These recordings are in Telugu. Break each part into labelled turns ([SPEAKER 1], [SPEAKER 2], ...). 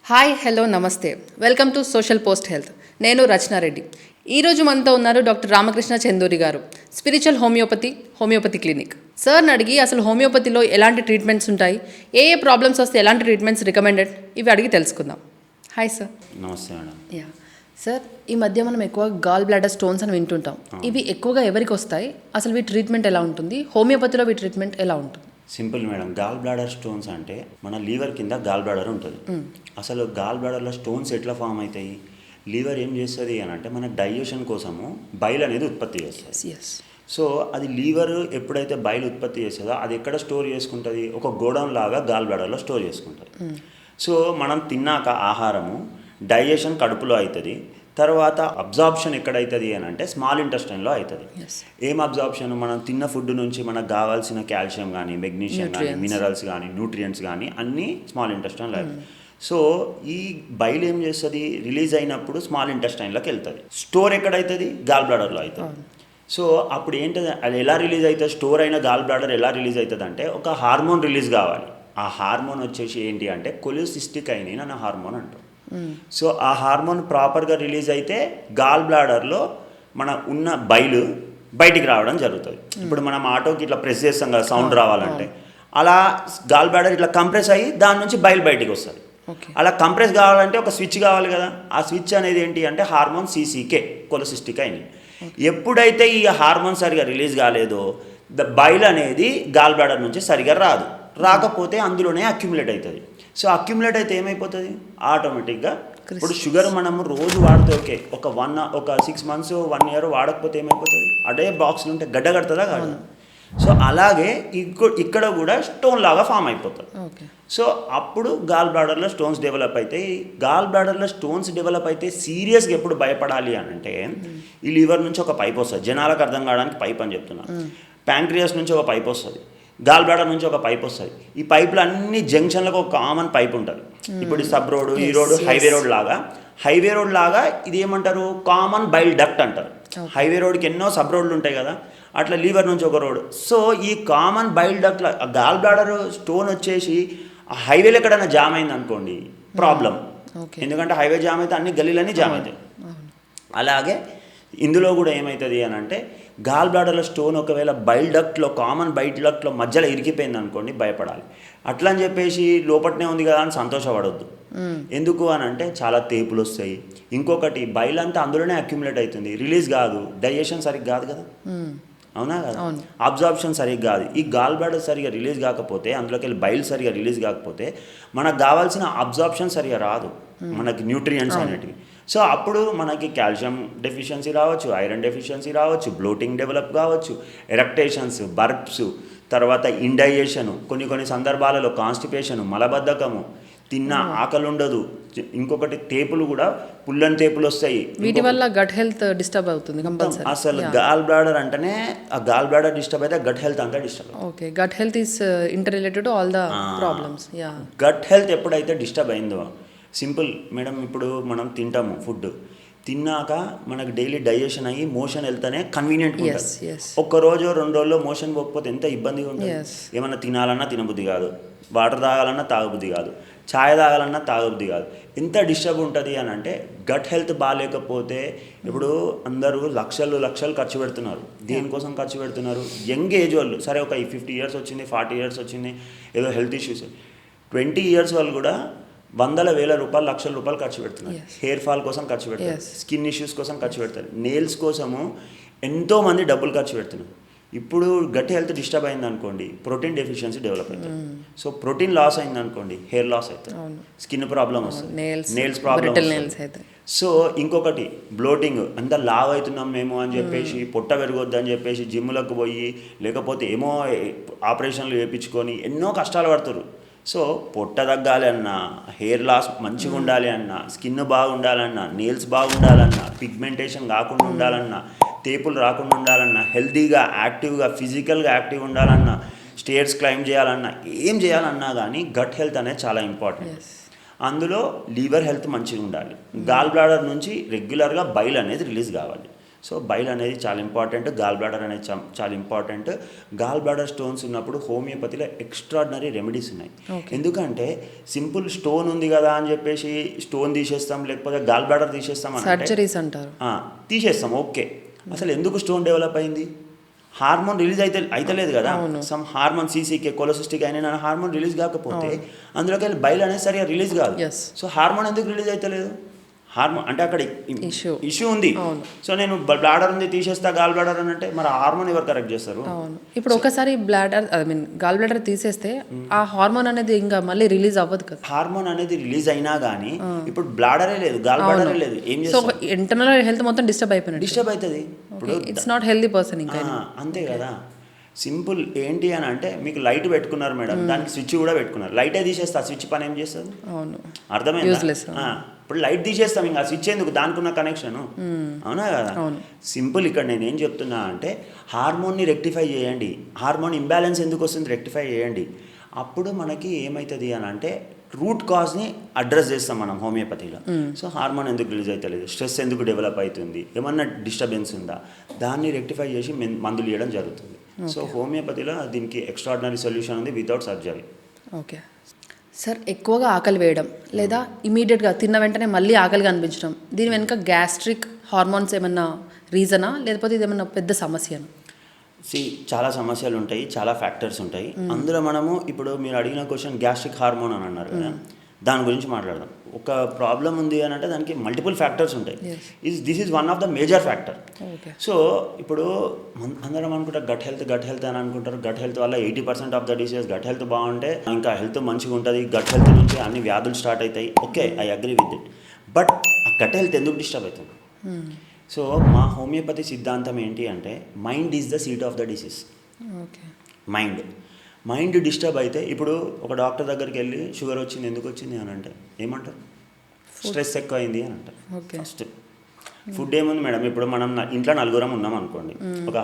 [SPEAKER 1] హాయ్ హలో నమస్తే welcome to social post health. నేను రచనారెడ్డి. ఈరోజు మనతో ఉన్నారు డాక్టర్ రామకృష్ణ చందూరి గారు, స్పిరిచువల్ హోమియోపతి క్లినిక్. సార్ని అడిగి అసలు హోమియోపతిలో ఎలాంటి ట్రీట్మెంట్స్ ఉంటాయి, ఏ ప్రాబ్లమ్స్ వస్తే ఎలాంటి ట్రీట్మెంట్స్ రికమెండెడ్, ఇవి అడిగి తెలుసుకుందాం. Hi sir.
[SPEAKER 2] నమస్తే మేడం.
[SPEAKER 1] యా సార్, ఈ మధ్య మనం ఎక్కువ గాల్ బ్లాడర్ స్టోన్స్ అని వింటుంటాం. ఇవి ఎక్కువగా ఎవరికి వస్తాయి, అసలు వీటి ట్రీట్మెంట్ ఎలా ఉంటుంది, హోమియోపతిలో వీటి ట్రీట్మెంట్ ఎలా ఉంటుంది?
[SPEAKER 2] Simple madam. Gall bladder stones అంటే మన లీవర్ కింద గాల్ బ్లాడర్ ఉంటుంది. అసలు గాల్ బ్లాడర్లో స్టోన్స్ ఎట్లా ఫామ్ అవుతాయి, లీవర్ ఏం చేస్తుంది అని అంటే మన డైజెషన్ కోసము బైల్ అనేది ఉత్పత్తి చేస్తుంది. సో అది లీవర్ ఎప్పుడైతే బైల్ ఉత్పత్తి చేస్తుందో అది ఎక్కడ స్టోర్ చేసుకుంటుంది, ఒక గోడౌన్ లాగా గాల్ బ్లాడర్లో స్టోర్ చేసుకుంటుంది. సో మనం తిన్నాక ఆహారము డైజెషన్ కడుపులో అవుతుంది, తర్వాత అబ్జార్ప్షన్ ఎక్కడవుతుంది అని అంటే స్మాల్ ఇంటెస్టైన్లో అవుతుంది. ఏం అబ్జార్ప్షన్, మనం తిన్న ఫుడ్ నుంచి మనకు కావాల్సిన కాల్షియం కానీ, మెగ్నీషియం కానీ, మినరల్స్ కానీ, న్యూట్రియంట్స్ కానీ అన్నీ స్మాల్ ఇంటెస్టైన్లో అవుతుంది. సో ఈ బైల్ ఏం చేస్తుంది, రిలీజ్ అయినప్పుడు స్మాల్ ఇంటెస్టైన్లోకి వెళ్తుంది. స్టోర్ ఎక్కడవుతుంది, గాల్ బ్లాడర్లో అవుతుంది. సో అప్పుడు ఏంటది, అది ఎలా రిలీజ్ అవుతుంది, స్టోర్ అయిన గాల్ బ్లాడర్ ఎలా రిలీజ్ అవుతుంది అంటే ఒక హార్మోన్ రిలీజ్ కావాలి. ఆ హార్మోన్ వచ్చేసి ఏంటి అంటే కొలిసిస్టికైనిన్ అనే హార్మోన్ అంటారు. సో ఆ హార్మోన్ ప్రాపర్గా రిలీజ్ అయితే గాల్ బ్లాడర్లో మన ఉన్న బైలు బయటికి రావడం జరుగుతుంది. ఇప్పుడు మనం ఆటోకి ఇట్లా ప్రెస్ చేస్తాం కదా సౌండ్ రావాలంటే, అలా గాల్ బ్లాడర్ ఇట్లా కంప్రెస్ అయ్యి దాని నుంచి బయలు బయటికి వస్తుంది. అలా కంప్రెస్ కావాలంటే ఒక స్విచ్ కావాలి కదా. ఆ స్విచ్ అనేది ఏంటి అంటే హార్మోన్ CCK, కొలిసిస్టికైనిన్. ఎప్పుడైతే ఈ హార్మోన్ సరిగా రిలీజ్ కాలేదో బైల్ అనేది గాల్ బ్లాడర్ నుంచి సరిగా రాదు. రాకపోతే అందులోనే అక్యుములేట్ అవుతుంది. సో అక్యుములేట్ అయితే ఏమైపోతుంది, ఆటోమేటిక్గా ఇప్పుడు షుగర్ మనము రోజు వాడితే ఓకే, ఒక 6 months 1 year వాడకపోతే ఏమైపోతుంది, అదే బాక్స్లో ఉంటే గడ్డ కడుతుందా కాదు. సో అలాగే ఇక్కడ కూడా స్టోన్ లాగా ఫామ్ అయిపోతుంది. సో అప్పుడు గాల్ బ్లాడర్లో స్టోన్స్ డెవలప్ అవుతాయి. గాల్ బ్లాడర్లో స్టోన్స్ డెవలప్ అయితే సీరియస్గా ఎప్పుడు భయపడాలి అని అంటే, ఈ లివర్ నుంచి ఒక పైప్ వస్తుంది, జనాలకు అర్థం కావడానికి పైప్ అని చెప్తున్నాను. ప్యాంక్రియాస్ నుంచి ఒక పైప్ వస్తుంది, గాల్ బ్లాడర్ నుంచి ఒక పైప్ వస్తుంది. ఈ పైపులు అన్ని జంక్షన్లకు ఒక కామన్ పైప్ ఉంటుంది. ఇప్పుడు సబ్ రోడ్, ఈ రోడ్డు హైవే రోడ్ లాగా ఇది ఏమంటారు, కామన్ బైల్ డక్ట్ అంటారు. హైవే రోడ్కి ఎన్నో సబ్ రోడ్లు ఉంటాయి కదా, అట్లా లీవర్ నుంచి ఒక రోడ్. సో ఈ common bile duct gall bladder stone వచ్చేసి ఆ హైవేలో ఎక్కడైనా జామ్ అయింది అనుకోండి, ప్రాబ్లం. ఎందుకంటే హైవే జామ్ అయితే అన్ని గల్లీలన్నీ జామ్ అవుతాయి. అలాగే ఇందులో కూడా ఏమవుతుంది అని అంటే, గాల్ బ్లాడర్లో స్టోన్ ఒకవేళ బైల్ డక్ట్లో, కామన్ బైల్ డక్ట్లో మధ్యలో ఇరికిపోయింది అనుకోండి, భయపడాలి. అట్లా అని చెప్పేసి లోపట్నే ఉంది కదా అని సంతోషపడొద్దు. ఎందుకు అని అంటే చాలా తేపులు వస్తాయి. ఇంకొకటి బైల్ అంతా అందులోనే అక్యుములేట్ అవుతుంది, రిలీజ్ కాదు. డైజెషన్ సరిగ్గా కాదు కదా, అవునా కదా, అబ్జార్ప్షన్ సరిగ్గా కాదు. ఈ గాల్ బ్లాడర్ సరిగా రిలీజ్ కాకపోతే, అందులోకి వెళ్ళి బైల్ సరిగా రిలీజ్ కాకపోతే మనకు కావాల్సిన అబ్జార్ప్షన్ సరిగా రాదు, మనకి న్యూట్రియంట్స్ అనేటివి. సో అప్పుడు మనకి కాల్షియం డెఫిషియన్సీ రావచ్చు, ఐరన్ డెఫిషియన్సీ రావచ్చు, బ్లోటింగ్ డెవలప్ కావచ్చు, ఎరక్టేషన్స్, బర్ప్స్, తర్వాత ఇండైజెషను, కొన్ని సందర్భాలలో కాన్స్టిపేషను, మలబద్ధకము, తిన్న ఆకలి ఉండదు. ఇంకొకటి తేపులు కూడా, పుల్లని తేపులు వస్తాయి.
[SPEAKER 1] వీటి వల్ల గట్ హెల్త్ డిస్టర్బ్ అవుతుంది కంపల్సరీ.
[SPEAKER 2] అసలు గాల్ బ్లాడర్ అంటేనే, ఆ గాల్ బ్లాడర్ డిస్టర్బ్ అయితే గట్ హెల్త్ అంతా disturb.
[SPEAKER 1] Okay, gut health is interrelated to all the problems.
[SPEAKER 2] Gut health ఎప్పుడైతే డిస్టర్బ్ అయిందో, సింపుల్ మేడం, ఇప్పుడు మనం తింటాము ఫుడ్, తిన్నాక మనకు డైలీ డైజెషన్ అయ్యి మోషన్ వెళ్తానే కన్వీనియంట్ ఉంటుంది. ఒక్కరోజు 2 రోజుల్లో మోషన్ పోకపోతే ఎంత ఇబ్బందిగా ఉంటుంది. ఏమన్నా తినాలన్నా తినబుద్ధి కాదు, వాటర్ తాగాలన్నా తాగబుద్ధి కాదు, ఛాయ్ తాగాలన్నా తాగబుద్ధి కాదు. ఎంత డిస్టర్బ్ ఉంటుంది అని అంటే, గట్ హెల్త్ బాగాలేకపోతే ఇప్పుడు అందరూ లక్షలు ఖర్చు పెడుతున్నారు. దేనికోసం ఖర్చు పెడుతున్నారు, యంగ్ ఏజ్ వాళ్ళు, సరే ఒక 50 years వచ్చింది, 40 years వచ్చింది, ఏదో హెల్త్ ఇష్యూస్. 20 years వాళ్ళు కూడా వందల వేల రూపాయలు, లక్షల రూపాయలు ఖర్చు పెడుతున్నారు. హెయిర్ ఫాల్ కోసం ఖర్చు పెడతారు, స్కిన్ ఇష్యూస్ కోసం ఖర్చు పెడతారు, నెయిల్స్ కోసము ఎంతోమంది డబ్బులు ఖర్చు పెడుతున్నారు. ఇప్పుడు గట్ హెల్త్ డిస్టర్బ్ అయింది అనుకోండి, ప్రోటీన్ డెఫిషియన్సీ డెవలప్ అవుతుంది. సో ప్రోటీన్ లాస్ అయింది అనుకోండి, హెయిర్ లాస్ అవుతుంది, స్కిన్ ప్రాబ్లం వస్తుంది, నెయిల్స్ ప్రాబ్లం వస్తుంది. సో ఇంకొకటి బ్లోటింగ్, అంతా లావ్ అవుతున్నాం మేము అని చెప్పేసి, పొట్ట పెరగొద్దు అని చెప్పేసి జిమ్లకు పోయి, లేకపోతే ఏమో ఆపరేషన్లు చేయించుకొని ఎన్నో కష్టాలు పడుతున్నారు. సో పొట్ట తగ్గాలి అన్నా, హెయిర్ లాస్ మంచిగా ఉండాలి అన్నా, స్కిన్ బాగుండాలన్నా, నెయిల్స్ బాగుండాలన్నా, పిగ్మెంటేషన్ కాకుండా ఉండాలన్నా, తేపులు రాకుండా ఉండాలన్నా, హెల్తీగా యాక్టివ్గా ఫిజికల్గా యాక్టివ్గా ఉండాలన్నా, స్టేర్స్ క్లైంబ్ చేయాలన్నా, ఏం చేయాలన్నా కానీ గట్ హెల్త్ అనేది చాలా ఇంపార్టెంట్. అందులో లీవర్ హెల్త్ మంచిగా ఉండాలి. గాల్ బ్లాడర్ నుంచి రెగ్యులర్గా బైల్ అనేది రిలీజ్ కావాలి. సో బైల్ అనేది చాలా ఇంపార్టెంట్, గాల్ బ్లాడర్ అనేది చాలా ఇంపార్టెంట్. గాల్ బ్లాడర్ స్టోన్స్ ఉన్నప్పుడు హోమియోపతిలో ఎక్స్ట్రాడినరీ రెమెడీస్ ఉన్నాయి. ఎందుకంటే సింపుల్ స్టోన్ ఉంది కదా అని చెప్పేసి స్టోన్ తీసేస్తాం, లేకపోతే గాల్ బ్లాడర్ తీసేస్తాం
[SPEAKER 1] సర్జరీస్ అంటారు,
[SPEAKER 2] తీసేస్తాం. ఓకే, అసలు ఎందుకు స్టోన్ డెవలప్ అయింది? హార్మోన్ రిలీజ్ అయితలేదు కదా. సమ్ హార్మోన్ సీసీకే కొలసిస్టిక్ అయినా హార్మోన్ రిలీజ్ కాకపోతే అందులోకి వెళ్ళి బైల్ అనేది సరిగా రిలీజ్ కాదు. సో హార్మోన్ ఎందుకు రిలీజ్ అవుతలేదు? హార్మోన్ అంటే అక్కడ ఇష్యూ ఉంది. సో నేను బ్లాడర్ ఉంది తీసేస్తా గాల్ బ్లాడర్ అని అంటే మరి హార్మోన్ ఎవరు కరెక్ట్ చేస్తారు?
[SPEAKER 1] ఇప్పుడు ఒకసారి బ్లాడర్ గాల్ బ్లాడర్ తీసేస్తే ఆ హార్మోన్ అనేది ఇంకా మళ్ళీ రిలీజ్ అవ్వదు కదా.
[SPEAKER 2] హార్మోన్ అనేది రిలీజ్ అయినా కానీ ఇప్పుడు బ్లాడరే లేదు, గాల్ బ్లాడరే లేదు, ఏం చేస్తారు?
[SPEAKER 1] ఇంటర్నల్ హెల్త్ మొత్తం డిస్టర్బ్
[SPEAKER 2] అవుతుంది. ఇప్పుడు
[SPEAKER 1] ఇట్స్ నాట్ హెల్తీ పర్సన్ ఇంకా.
[SPEAKER 2] అంతే కదా. సింపుల్ ఏంటి అని అంటే మీకు లైట్ పెట్టుకున్నారు మేడం, దానికి స్విచ్ కూడా పెట్టుకున్నారు, లైటే తీసేస్తే ఆ స్విచ్ పని ఏం చేస్తుంది? అర్థమైంది? ఇప్పుడు లైట్ తీసేస్తాం, ఇంకా స్విచ్ ఎందుకు? దానికి ఉన్న కనెక్షన్. అవునా కదా. సింపుల్ ఇక్కడ నేను ఏం చెప్తున్నా అంటే హార్మోన్ని రెక్టిఫై చేయండి. హార్మోన్ ఇంబ్యాలెన్స్ ఎందుకు వస్తుంది రెక్టిఫై చేయండి. అప్పుడు మనకి ఏమవుతుంది అని అంటే రూట్ కాజ్ని అడ్రస్ చేస్తాం మనం హోమియోపతిలో. సో హార్మోన్ ఎందుకు రిలీజ్ అవుతలేదు, స్ట్రెస్ ఎందుకు డెవలప్ అవుతుంది, ఏమన్నా డిస్టర్బెన్స్ ఉందా, దాన్ని రెక్టిఫై చేసి మందులు ఇవ్వడం జరుగుతుంది. సో హోమియోపతిలో దీనికి ఎక్స్ట్రాడినరీ సొల్యూషన్ ఉంది వితౌట్ సర్జరీ.
[SPEAKER 1] ఓకే సార్, ఎక్కువగా ఆకలి వేయడం లేదా ఇమీడియట్గా తిన్న వెంటనే మళ్ళీ ఆకలిగా అనిపించడం, దీని వెనుక గ్యాస్ట్రిక్ హార్మోన్స్ ఏమన్నా రీజనా లేకపోతే ఇది ఏమన్నా పెద్ద సమస్యనా?
[SPEAKER 2] చాలా సమస్యలు ఉంటాయి, చాలా ఫ్యాక్టర్స్ ఉంటాయి. అందులో మనము ఇప్పుడు మీరు అడిగిన క్వశ్చన్ గ్యాస్ట్రిక్ హార్మోన్ అని అన్నారు కదా, దాని గురించి మాట్లాడదాం. ఒక ప్రాబ్లం ఉంది అని అంటే దానికి మల్టిపుల్ ఫ్యాక్టర్స్ ఉంటాయి. This is one of the major factor. So ఇప్పుడు అందరం అనుకుంటారు గట్ హెల్త్ అని అనుకుంటారు. గట్ హెల్త్ వల్ల 80% of the disease, gut health బాగుంటే ఇంకా హెల్త్ మంచిగా ఉంటుంది, గట్ హెల్త్ నుంచి అన్ని వ్యాధులు స్టార్ట్ అవుతాయి. Okay, I agree with it. But ఆ గట్ హెల్త్ ఎందుకు డిస్టర్బ్ అవుతుంది? సో మా హోమియోపతి సిద్ధాంతం ఏంటి అంటే mind is the seat of the disease. Mind disturb అయితే ఇప్పుడు ఒక డాక్టర్ దగ్గరికి వెళ్ళి షుగర్ వచ్చింది ఎందుకు వచ్చింది అని అంటే ఏమంటారు? స్ట్రెస్ ఎక్కువ అయింది అని అంటారు. ఫస్ట్ ఫుడ్ ఏముంది మేడం, ఇప్పుడు మనం ఇంట్లో నలుగురం ఉన్నాం అనుకోండి, ఒక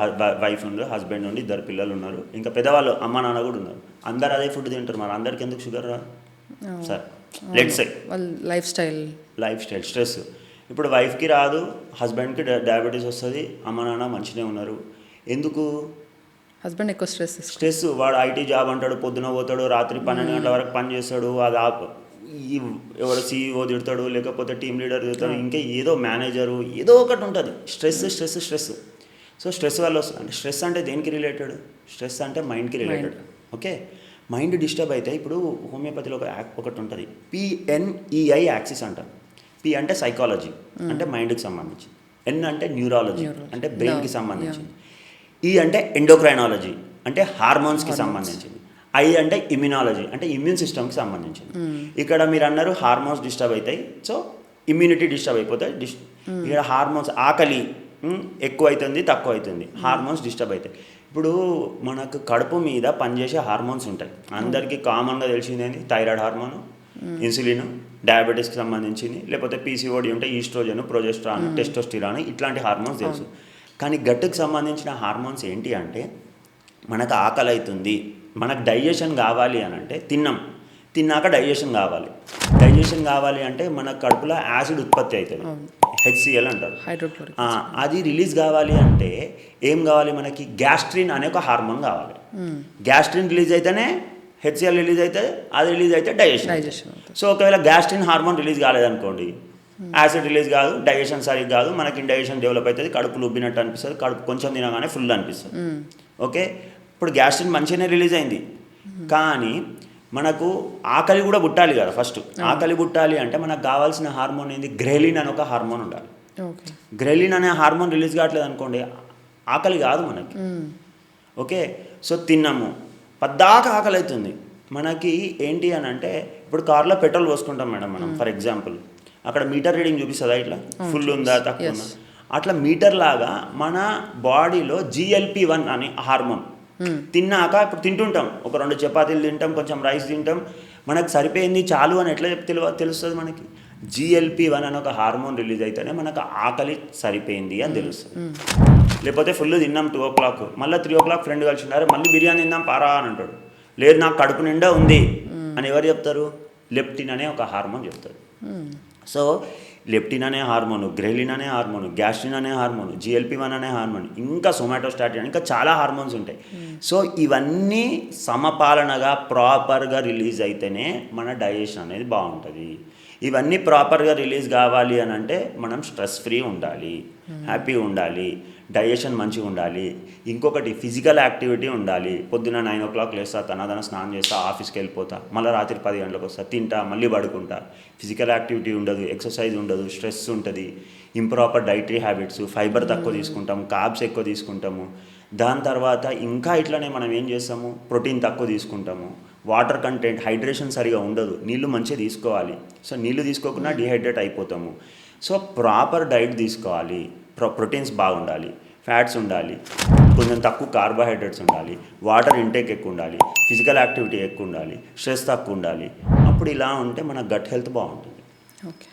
[SPEAKER 2] వైఫ్ ఉంది, హస్బెండ్ ఉంది, 2 పిల్లలు ఉన్నారు, ఇంకా పెద్దవాళ్ళు అమ్మ నాన్న కూడా ఉన్నారు, అందరు అదే ఫుడ్ తింటారు, మరి అందరికి ఎందుకు షుగర్ రాదు? Sir let's say
[SPEAKER 1] life style
[SPEAKER 2] stress. ఇప్పుడు వైఫ్కి రాదు, హస్బెండ్కి డయాబెటీస్ వస్తుంది, అమ్మ నాన్న మంచిగా ఉన్నారు. ఎందుకు?
[SPEAKER 1] హస్బెండ్ ఎక్కువ
[SPEAKER 2] స్ట్రెస్. వాడు ఐటీ జాబ్ అంటాడు, పొద్దున పోతాడు, రాత్రి 12 గంటల వరకు పని చేస్తాడు, అది ఎవరు CEO తిడతాడు, లేకపోతే టీమ్ లీడర్ తిడతాడు, ఇంకా ఏదో మేనేజరు, ఏదో ఒకటి ఉంటుంది. స్ట్రెస్. సో స్ట్రెస్ వల్ల వస్తుంది. అంటే స్ట్రెస్ అంటే దేనికి రిలేటెడ్? స్ట్రెస్ అంటే మైండ్కి రిలేటెడ్. ఓకే, మైండ్ డిస్టర్బ్ అయితే ఇప్పుడు హోమియోపతిలో ఒకటి ఉంటుంది, PNEI యాక్సిస్ అంటారు. P అంటే సైకాలజీ, అంటే మైండ్కి సంబంధించి. N అంటే న్యూరాలజీ, అంటే బ్రెయిన్కి సంబంధించింది. E అంటే ఎండోక్రైనాలజీ, అంటే హార్మోన్స్కి సంబంధించింది. I అంటే ఇమ్యూనాలజీ, అంటే ఇమ్యూన్ సిస్టమ్కి సంబంధించింది. ఇక్కడ మీరు అన్నారు హార్మోన్స్ డిస్టర్బ్ అవుతాయి, సో ఇమ్యూనిటీ డిస్టర్బ్ అయిపోతాయి. ఇక్కడ హార్మోన్స్ ఆకలి ఎక్కువ అవుతుంది, తక్కువ అవుతుంది, హార్మోన్స్ డిస్టర్బ్ అవుతాయి. ఇప్పుడు మనకు కడుపు మీద పనిచేసే హార్మోన్స్ ఉంటాయి. అందరికీ కామన్గా తెలిసిందేంటి? థైరాయిడ్ హార్మోను, ఇన్సులిన్, డయాబెటీస్కి సంబంధించింది, లేకపోతే PCOD ఉంటే ఈస్ట్రోజన్, ప్రొజెస్ట్రాన్, టెస్టోస్టిరాన్, ఇట్లాంటి హార్మోన్స్ తెలుసు. కానీ గట్టుకు సంబంధించిన హార్మోన్స్ ఏంటి అంటే మనకు ఆకలి అవుతుంది, మనకు డైజెషన్ కావాలి అని అంటే తిన్నాక డైజెషన్ కావాలి అంటే మన కడుపులో యాసిడ్ ఉత్పత్తి అవుతుంది, HCl అంటారు, అది రిలీజ్ కావాలి అంటే ఏం కావాలి మనకి? గ్యాస్ట్రిన్ అనే ఒక హార్మోన్ కావాలి. గ్యాస్ట్రిన్ రిలీజ్ అయితేనే HCl రిలీజ్ అయితే, అది రిలీజ్ అయితే డైజెషన్. సో ఒకవేళ గ్యాస్ట్రిన్ హార్మోన్ రిలీజ్ కాలేదనుకోండి, యాసిడ్ రిలీజ్ కాదు, డైజెషన్ సరిగ్గా కాదు, మనకి ఇండైజెషన్ డెవలప్ అవుతుంది, కడుపు ఉబ్బినట్టు అనిపిస్తుంది, కడుపు కొంచెం తినగానే ఫుల్ అనిపిస్తుంది. ఓకే, ఇప్పుడు గ్యాస్ట్రిన్ మంచిగానే రిలీజ్ అయింది, కానీ మనకు ఆకలి కూడా పుట్టాలి కదా. ఫస్ట్ ఆకలి పుట్టాలి అంటే మనకు కావాల్సిన హార్మోన్ ఏంది? గ్రెలిన్ అనే ఒక హార్మోన్ ఉండాలి. గ్రెలిన్ అనే హార్మోన్ రిలీజ్ కావట్లేదు అనుకోండి, ఆకలి కాదు మనకి. ఓకే, సో తిన్నాము, పద్దాక ఆకలి అవుతుంది మనకి. ఏంటి అని అంటే ఇప్పుడు కార్లో పెట్రోల్ పోసుకుంటాం మేడం మనం, ఫర్ ఎగ్జాంపుల్, అక్కడ మీటర్ రీడింగ్ చూపిస్తుందా, ఇట్లా ఫుల్ ఉందా తక్కువ ఉందా, అట్లా మీటర్ లాగా మన బాడీలో GLP-1 అనే హార్మోన్ తిన్నాక ఇప్పుడు తింటుంటాం, ఒక 2 చపాతీలు తింటాం, కొంచెం రైస్ తింటాం, మనకు సరిపోయింది చాలు అని ఎట్లా తెలుస్తుంది మనకి? GLP-1 అనే ఒక హార్మోన్ రిలీజ్ అయితేనే మనకు ఆకలి సరిపోయింది అని తెలుస్తుంది. లేకపోతే ఫుల్ తిన్నాం 2 o'clock, మళ్ళీ 3 o'clock ఫ్రెండ్ కలిసినారు, మళ్ళీ బిర్యానీ తిందాం పారా అని అంటాడు, లేదు నాకు కడుపు నిండా ఉంది అని ఎవరు చెప్తారు? లెప్టిన్ అనే ఒక హార్మోన్ చెప్తారు. సో లెప్టిన్ అనే హార్మోన్, గ్రెలిన్ అనే హార్మోన్, గ్యాస్ట్రిన్ అనే హార్మోన్, GLP-1 అనే హార్మోన్, ఇంకా సోమాటోస్టాటిన్, ఇంకా చాలా హార్మోన్స్ ఉంటాయి. సో ఇవన్నీ సమపాలనగా ప్రాపర్గా రిలీజ్ అయితేనే మన డైజెషన్ అనేది బాగుంటుంది. ఇవన్నీ ప్రాపర్గా రిలీజ్ కావాలి అని అంటే మనం స్ట్రెస్ ఫ్రీ ఉండాలి, హ్యాపీగా ఉండాలి, డైజెషన్ మంచిగా ఉండాలి. ఇంకొకటి ఫిజికల్ యాక్టివిటీ ఉండాలి. పొద్దున 9 o'clock లేస్తా, తనదన స్నానం చేస్తా, ఆఫీస్కి వెళ్ళిపోతా, మళ్ళీ రాత్రి 10 గంటలకు వస్తా, తింటా, మళ్ళీ పడుకుంటా. ఫిజికల్ యాక్టివిటీ ఉండదు, ఎక్సర్సైజ్ ఉండదు, స్ట్రెస్ ఉంటుంది, ఇంప్రాపర్ డైటరీ హ్యాబిట్స్, ఫైబర్ తక్కువ తీసుకుంటాము, కార్బ్స్ ఎక్కువ తీసుకుంటాము. దాని తర్వాత ఇంకా ఇట్లనే మనం ఏం చేస్తాము, ప్రోటీన్ తక్కువ తీసుకుంటాము, వాటర్ కంటెంట్, హైడ్రేషన్ సరిగా ఉండదు, నీళ్ళు మంచిగా తీసుకోవాలి. సో నీళ్ళు తీసుకోకుండా డిహైడ్రేట్ అయిపోతాము. సో ప్రాపర్ డైట్ తీసుకోవాలి, ప్రోటీన్స్ బాగుండాలి, ఫ్యాట్స్ ఉండాలి, కొంచెం తక్కువ కార్బోహైడ్రేట్స్ ఉండాలి, వాటర్ ఇంటేక్ ఎక్కువ ఉండాలి, ఫిజికల్ యాక్టివిటీ ఎక్కువ ఉండాలి, స్ట్రెస్ తక్కువ ఉండాలి. అప్పుడు ఇలా ఉంటే మన గట్ హెల్త్ బాగుంటుంది.
[SPEAKER 1] ఓకే.